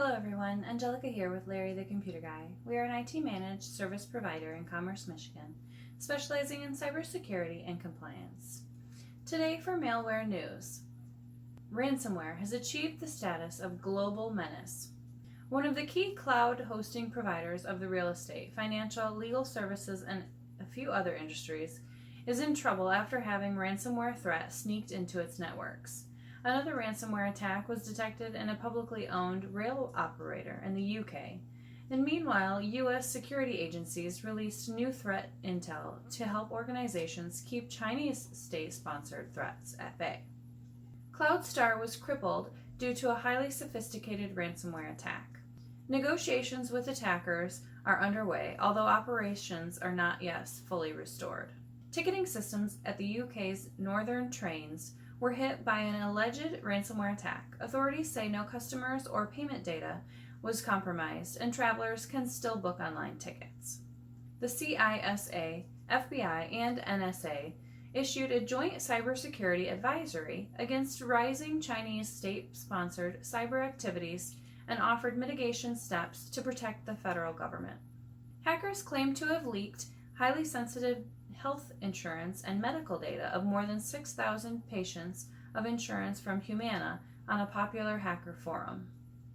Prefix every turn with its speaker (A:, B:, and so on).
A: Hello everyone, Angelica here with Larry the Computer Guy. We are an IT managed service provider in Commerce, Michigan, specializing in cybersecurity and compliance. Today for malware news. Ransomware has achieved the status of global menace. One of the key cloud hosting providers of the real estate, financial, legal services, and a few other industries is in trouble after having ransomware threat sneaked into its networks. Another ransomware attack was detected in a publicly owned rail operator in the UK. And meanwhile, U.S. security agencies released new threat intel to help organizations keep Chinese state-sponsored threats at bay. CloudStar was crippled due to a highly sophisticated ransomware attack. Negotiations with attackers are underway, although operations are not yet fully restored. Ticketing systems at the UK's northern trains were hit by an alleged ransomware attack. Authorities say no customers or payment data was compromised, and travelers can still book online tickets. The CISA, FBI, and NSA issued a joint cybersecurity advisory against rising Chinese state-sponsored cyber activities and offered mitigation steps to protect the federal government. Hackers claim to have leaked highly sensitive health insurance and medical data of more than 6,000 patients of insurance from Humana on a popular hacker forum.